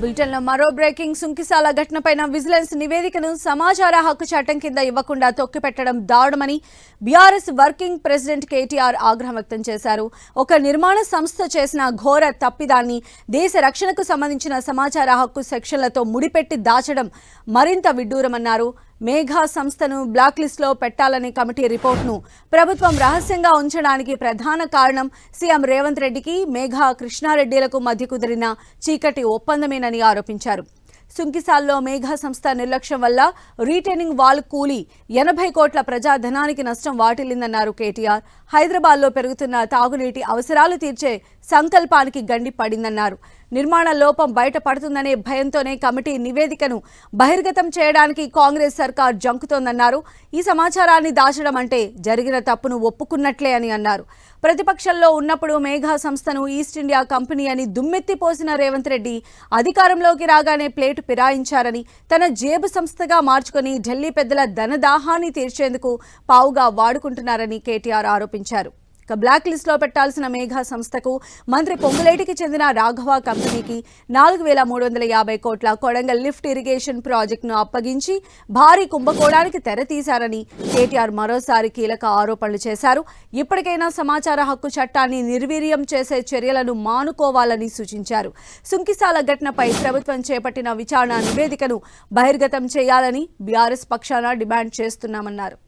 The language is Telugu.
బులెటిన్లో మరో బ్రేకింగ్. సుంకిసాల ఘటనపైన విజిలెన్స్ నివేదికను సమాచార హక్కు చట్టం కింద ఇవ్వకుండా తొక్కిపెట్టడం దారుణమని బీఆర్ఎస్ వర్కింగ్ ప్రెసిడెంట్ కేటీఆర్ ఆగ్రహం వ్యక్తం చేశారు. ఒక నిర్మాణ సంస్థ చేసిన ఘోర తప్పిదాన్ని దేశ రక్షణకు సంబంధించిన సమాచార హక్కు సెక్షన్లతో ముడిపెట్టి దాచడం మరింత విడ్డూరమన్నారు. మేఘా సంస్థను బ్లాక్ లిస్టులో పెట్టాలనే కమిటీ రిపోర్టును ప్రభుత్వం రహస్యంగా ఉంచడానికి ప్రధాన కారణం సీఎం రేవంత్ రెడ్డికి మేఘా కృష్ణారెడ్డిలకు మధ్య కుదిరిన చీకటి ఒప్పందమేనని ఆరోపించారు. సుంకిసాల్లో మేఘా సంస్థ నిర్లక్ష్యం వల్ల రీటైనింగ్ వాల్ కూలి 80 కోట్ల ప్రజాధనానికి నష్టం వాటిల్లిందన్నారు కేటీఆర్. హైదరాబాద్లో పెరుగుతున్న తాగునీటి అవసరాలు తీర్చే సంకల్పానికి గండి పడిందన్నారు. నిర్మాణ లోపం బయటపడుతుందనే భయంతోనే కమిటీ నివేదికను బహిర్గతం చేయడానికి కాంగ్రెస్ సర్కార్ జంకుతోందన్నారు. ఈ సమాచారాన్ని దాచడం అంటే జరిగిన తప్పును ఒప్పుకున్నట్లే అని అన్నారు. ప్రతిపక్షంలో ఉన్నప్పుడు మేఘా సంస్థను ఈస్ట్ ఇండియా కంపెనీ అని దుమ్మెత్తిపోసిన రేవంత్ రెడ్డి అధికారంలోకి రాగానే ప్లేటు ఫిరాయించారని, తన జేబు సంస్థగా మార్చుకొని ఢిల్లీ పెద్దల ధనదాహాన్ని తీర్చేందుకు పావుగా వాడుకుంటున్నారని కేటీఆర్ ఆరోపించారు. బ్లాక్ లిస్టులో పెట్టాల్సిన మేఘా సంస్థకు మంత్రి పొంగులేటికి చెందిన రాఘవ కంపెనీకి 4,350 కోట్ల కొడంగల్ లిఫ్ట్ ఇరిగేషన్ ప్రాజెక్టును అప్పగించి భారీ కుంభకోణానికి తెరతీశారని కేటీఆర్ మరోసారి కీలక ఆరోపణలు చేశారు. ఇప్పటికైనా సమాచార హక్కు చట్టాన్ని నిర్వీర్యం చేసే చర్యలను మానుకోవాలని సూచించారు. సుంకిసాల ఘటనపై ప్రభుత్వం చేపట్టిన విచారణ నివేదికను బహిర్గతం చేయాలని బీఆర్ఎస్ పక్షాన డిమాండ్ చేస్తున్నామన్నారు.